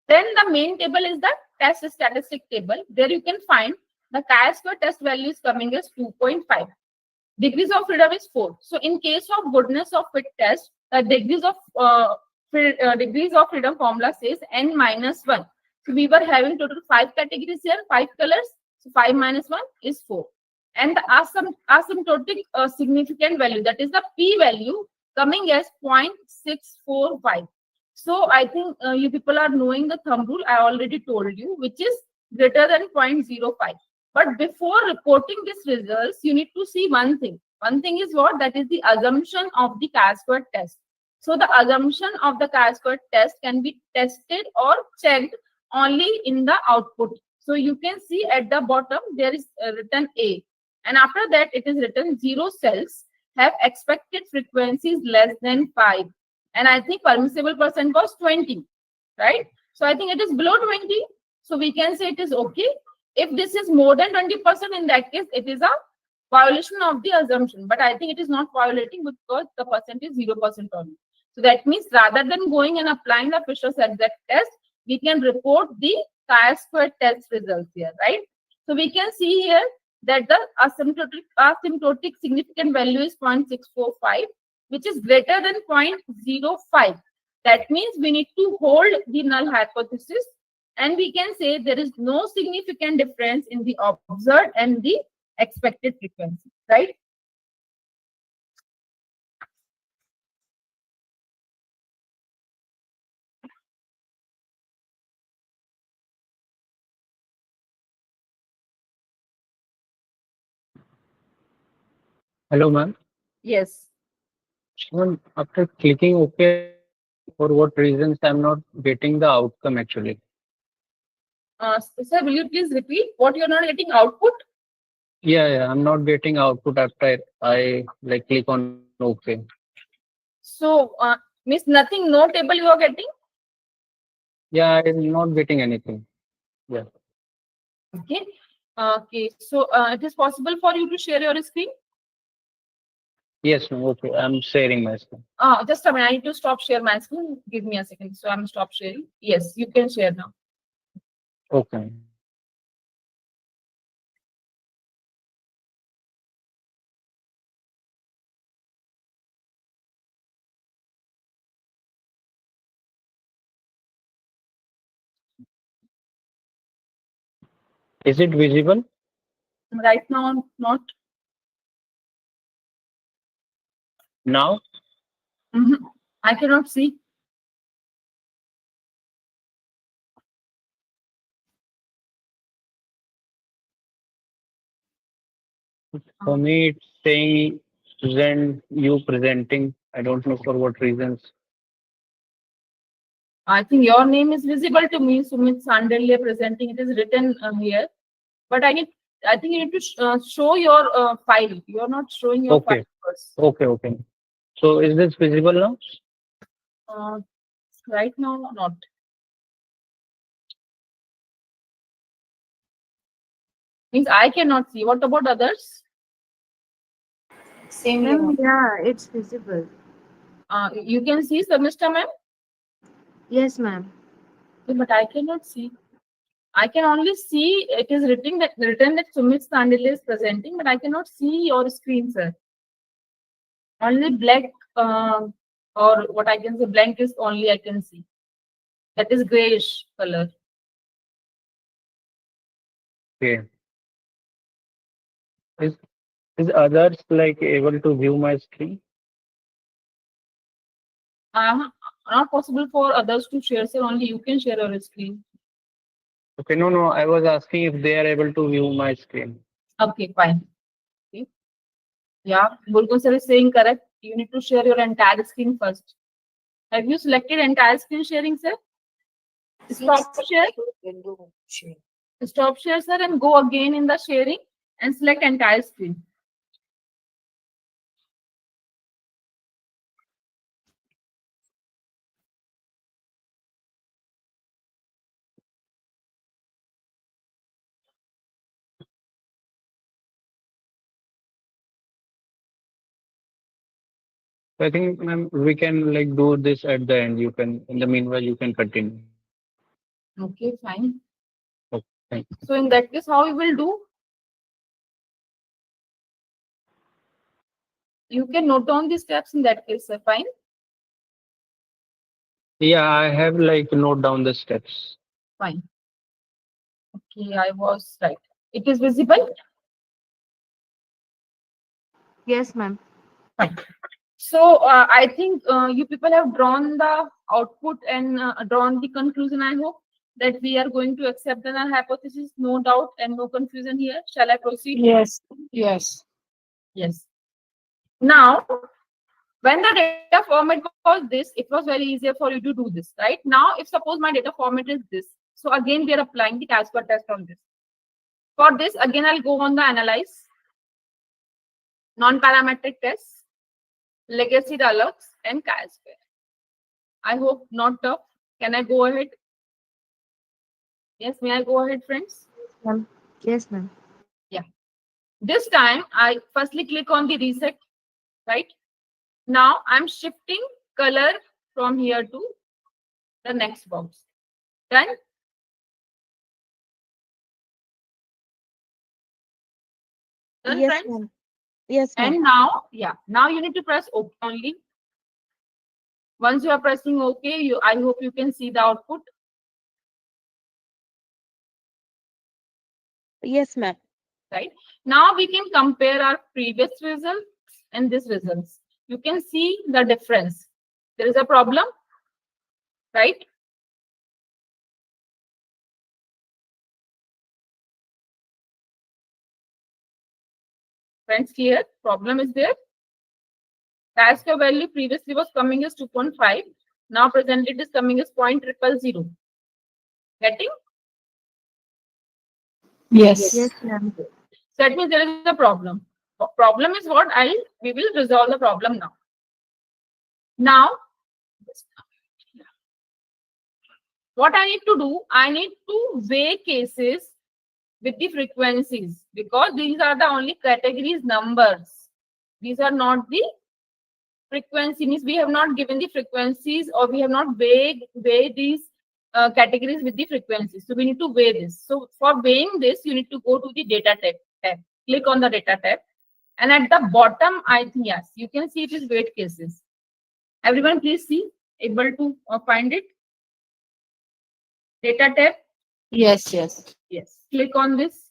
Then the main table is the test statistic table. There you can find the chi-square test value is coming as 2.5. Degrees of freedom is 4. So in case of goodness of fit test, the degrees of freedom formula says n minus 1. So we were having total 5 categories here, 5 colors. So 5 minus 1 is 4. And the asymptotic significant value, that is the p value, coming as 0.645. So I think you people are knowing the thumb rule. I already told you, which is greater than 0.05. But before reporting these results, you need to see one thing. One thing is what? That is the assumption of the chi-square test. So the assumption of the chi-square test can be tested or checked only in the output. So you can see at the bottom there is written A, and after that it is written 0 cells have expected frequencies less than 5, and I think permissible percent was 20, right? So I think it is below 20, so we can say it is okay. If this is more than 20%, in that case it is a violation of the assumption, but I think it is not violating because the percent is 0% only. So that means rather than going and applying the Fisher's exact test, we can report the chi-square test results here, right? So we can see here that the asymptotic significant value is 0.645, which is greater than 0.05. That means we need to hold the null hypothesis, and we can say there is no significant difference in the observed and the expected frequency, right? Hello, ma'am. Yes. Ma'am, after clicking OK, for what reasons I'm not getting the outcome actually? Sir, will you please repeat what you're not getting output? Yeah, I'm not getting output after I like click on OK. So, means nothing, no table you are getting? Yeah, I'm not getting anything. Yeah. Okay. Okay. So, it is possible for you to share your screen? Yes, ma'am. Okay, I'm sharing my screen. Just a minute. I need to stop share my screen. Give me a second. So, I'm stop sharing. Yes, you can share now. Okay. Is it visible? Right now, not. Now? I cannot see. For me, it's saying you presenting. I don't know for what reasons. I think your name is visible to me, Sumit Sandalya presenting. It is written here, but I think you need to show your file. You are not showing your Okay. file first. Okay. So is this visible now? Right now, not. Means I cannot see. What about others? Same here. Ma'am, yeah, it's visible. You can see Samishta ma'am, Yes, ma'am. but I cannot see. I can only see it is written that Sumit Sandalya is presenting, but I cannot see your screen, sir. Only black or what I can say blank is only I can see. That is grayish color. Okay. Is others like able to view my screen? Not possible for others to share, sir. Only you can share your screen. Okay, no. I was asking if they are able to view my screen. Okay, fine. Okay. Yeah, Bulkun sir is saying correct. You need to share your entire screen first. Have you selected entire screen sharing, sir? Stop share. Window share. Stop share, sir, and go again in the sharing and select entire screen. So I think, ma'am, we can like do this at the end. You can, in the meanwhile, you can continue. Okay, fine. Okay, thanks. So in that case, how you will do? You can note down the steps in that case, sir. Fine. Yeah, I have like note down the steps. Fine. Okay, I was right. It is visible. Yes, ma'am. Fine. So I think you people have drawn the output and drawn the conclusion. I hope that we are going to accept the null hypothesis, no doubt and no confusion here. Shall I proceed? Yes. Yes. Yes. Now, When the data format was this, it was very easier for you to do this, right? Now, if suppose my data format is this, so again, we are applying the Casper test on this. For this, again, I'll go on the analyze, non-parametric tests, legacy dialogues, and Casper. I hope not tough. Can I go ahead? Yes, may I go ahead, friends? Yes, ma'am. Yeah. This time, I firstly click on the reset, right? Now, I'm shifting color from here to the next box. Done? Done, Yes, friends? ma'am. Yes, ma'am. And now, yeah, now you need to press OK only. Once you are pressing OK, I hope you can see the output. Yes, ma'am. Right? Now we can compare our previous results and this results. You can see the difference. There is a problem, right? Friends, clear? Problem is there. Task value previously was coming as 2.5. Now presently it is coming as 0.000. Getting? Yes. Yes, ma'am. So that means there is a problem. Problem is what? We will resolve the problem now. Now, what I need to do, I need to weigh cases with the frequencies, because these are the only categories numbers. These are not the frequency, means we have not given the frequencies, or we have not weighed these categories with the frequencies. So we need to weigh this. So for weighing this, you need to go to the data tab. Click on the data tab. And at the bottom, I think, yes, you can see it is weight cases. Everyone, please see, able to find it. Data tab. Yes, yes. Yes. Click on this.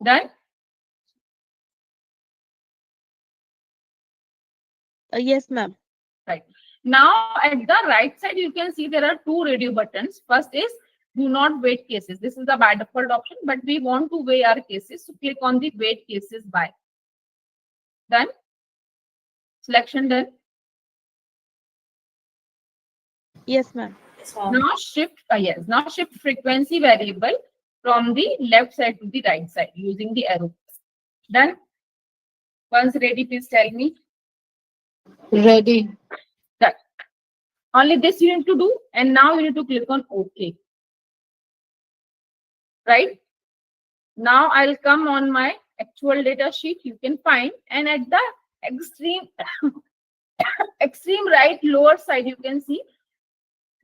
Done? Yes, ma'am. Right. Now, at the right side, you can see there are two radio buttons. First is do not weight cases. This is the by default option, but we want to weigh our cases. So click on the weight cases by. Done. Selection done. Yes, ma'am. Now shift, yes, now shift frequency variable from the left side to the right side using the arrow. Done. Once ready, please tell me. Ready. Done. Only this you need to do, and now you need to click on OK. Right? Now I'll come on my actual data sheet. You can find, and at the extreme extreme right lower side, you can see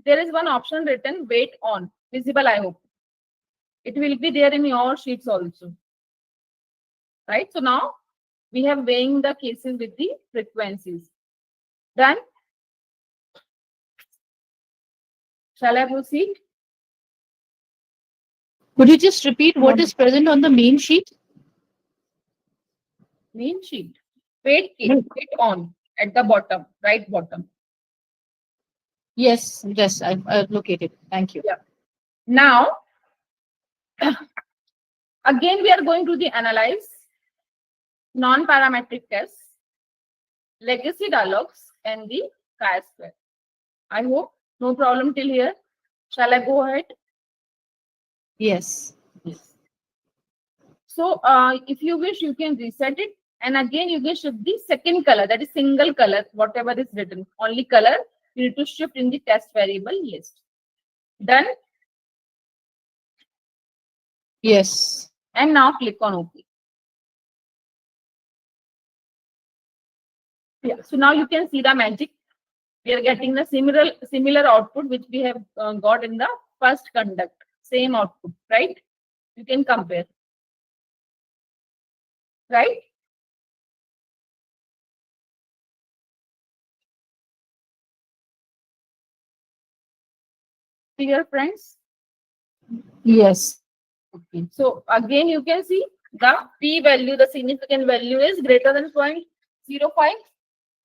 there is one option written weight on, visible, I hope. It will be there in your sheets also. Right? So now we have weighing the cases with the frequencies. Done? Shall I proceed? Could you just repeat what is present on the main sheet? Main sheet. Weight case, weight on at the bottom, right bottom. Yes, yes, I've located. Thank you. Yeah. Now, again, we are going to the analyze, non-parametric tests, legacy dialogues, and the chi-square. I hope no problem till here. Shall I go ahead? Yes. Yes. So, if you wish, you can reset it. And again, you can shift the second color, that is single color, whatever is written. Only color, you need to shift in the test variable list. Done? Yes. And now click on OK. Yeah, so now you can see the magic. We are getting the similar output which we have got in the first conduct. Same output, right? You can compare. Right? Dear friends? Yes. Okay. So again, you can see the p value, the significant value is greater than 0.05.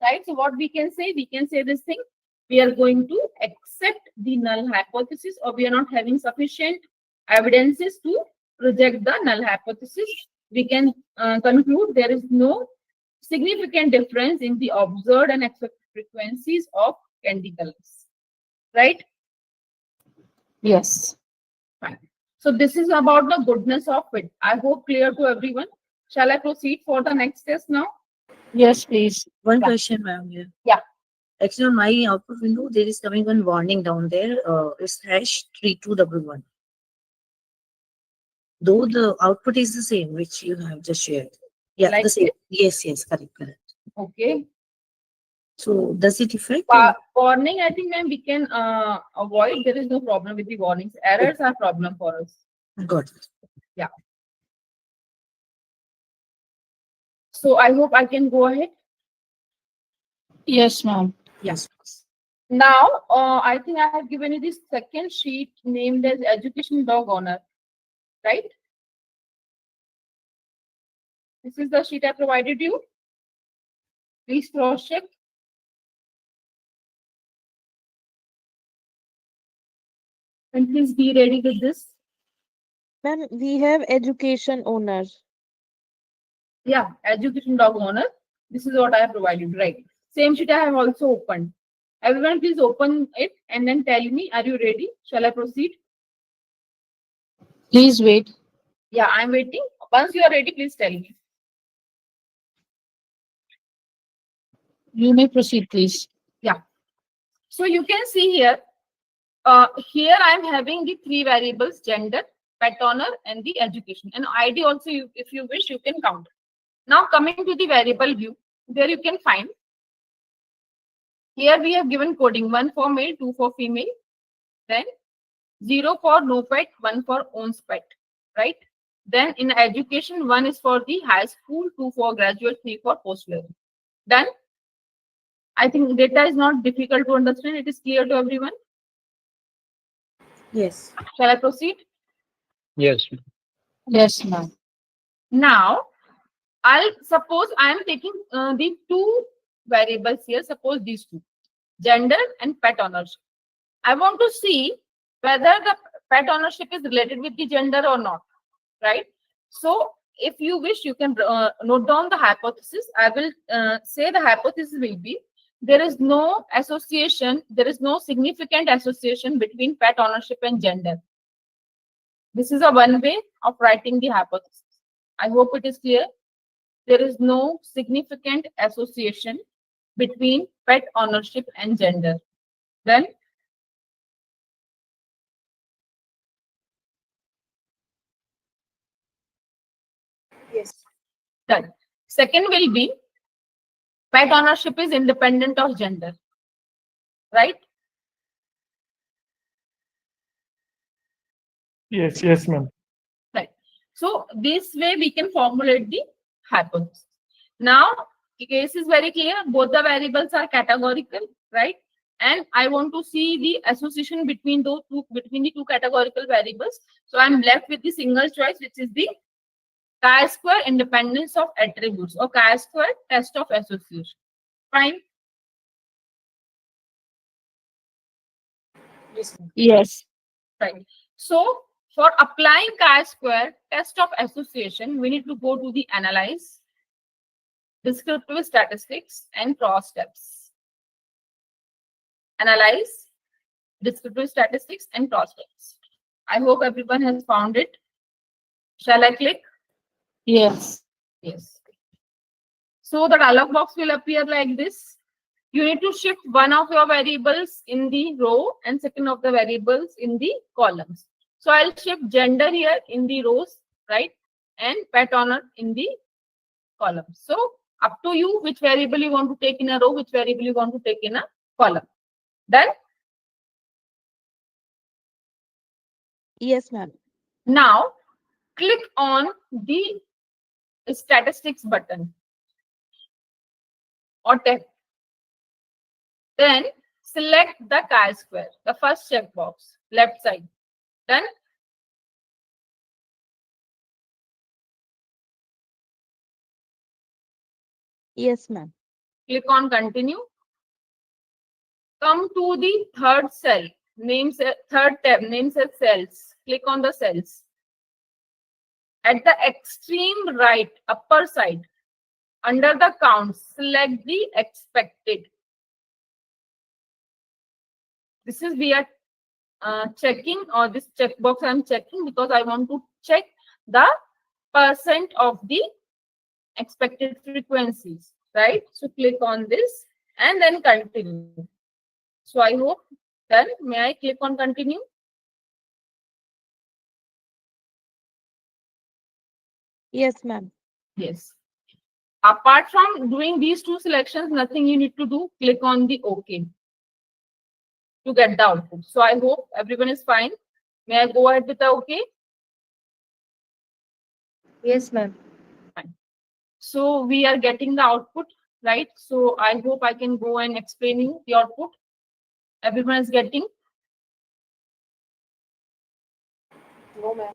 Right? So what we can say? We can say this thing. We are going to accept the null hypothesis, or we are not having sufficient evidences to reject the null hypothesis. we can conclude there is no significant difference in the observed and expected frequencies of candy colors. Right? Yes. Fine. So this is about the goodness of it. I hope clear to everyone. Shall I proceed for the next test now? Yes, please. One Yeah. question, ma'am. Here. Yeah. Actually, on my output window, there is coming one warning down there. It's #3211. Though the output is the same, which you have just shared. Yeah, Like the same. this? Yes, correct. Okay. So does it affect? Warning, I think, ma'am, we can avoid. There is no problem with the warnings. Errors are problem for us. Got it. Yeah. So I hope I can go ahead. Yes, ma'am. Yes. Now, I think I have given you this second sheet named as Education Dog Owner, right? This is the sheet I provided you. Please cross check. And please be ready with this. Ma'am, we have education owner. Yeah, Education Dog Owner. This is what I have provided, right? Same sheet I have also opened. Everyone, please open it and then tell me, are you ready? Shall I proceed? Please wait. Yeah, I'm waiting. Once you are ready, please tell me. You may proceed, please. Yeah. So you can see here, here I'm having the three variables: gender, pet owner, and the education. And ID also, if you wish, you can count. Now coming to the variable view, there you can find. Here we have given coding: 1 for male, 2 for female, then 0 for no pet, 1 for owns pet, right? Then in education, 1 is for the high school, 2 for graduate, 3 for post level. Done. I think data is not difficult to understand. It is clear to everyone. Yes. Shall I proceed? Yes. Yes, ma'am. Now, I'll suppose I am taking the two variables here. Suppose these two, gender and pet ownership. I want to see whether the pet ownership is related with the gender or not, right? So, if you wish, you can note down the hypothesis. I will say the hypothesis will be there is no association, there is no significant association between pet ownership and gender. This is a one way of writing the hypothesis. I hope it is clear. There is no significant association between pet ownership and gender. Then, Yes. done. Second will be pet ownership is independent of gender, right? Yes, ma'am. Right. So this way we can formulate the hypothesis. Now, the case is very clear. Both the variables are categorical, right? And I want to see the association between the two categorical variables. So I'm left with the single choice, which is the chi-square independence of attributes, or chi-square test of association. Fine. Yes, ma'am. Yes. Right. So for applying chi-square test of association, we need to go to the analyze, descriptive statistics, and cross steps. Analyze, descriptive statistics, and cross steps. I hope everyone has found it. Shall I click? Yes. Yes. So the dialog box will appear like this. You need to shift one of your variables in the row and second of the variables in the columns. So I'll shift gender here in the rows, right? And pet owner in the columns. So up to you which variable you want to take in a row, which variable you want to take in a column. Done? Yes, ma'am. Now click on the statistics button or tab. Then select the chi-square, the first checkbox, left side. Done? Yes, ma'am. Click on continue. Come to the third cell, third tab, name cell cells. Click on the cells. At the extreme right upper side, under the count, select the expected. This is we are checking, or this checkbox I'm checking because I want to check the percent of the expected frequencies, right? So click on this and then continue. So I hope done. May I click on continue? Yes, ma'am. Yes. Apart from doing these two selections, nothing you need to do. Click on the OK to get the output. So I hope everyone is fine. May I go ahead with the OK? Yes, ma'am. Fine. So we are getting the output, right? So I hope I can go and explain you the output. Everyone is getting? No, ma'am.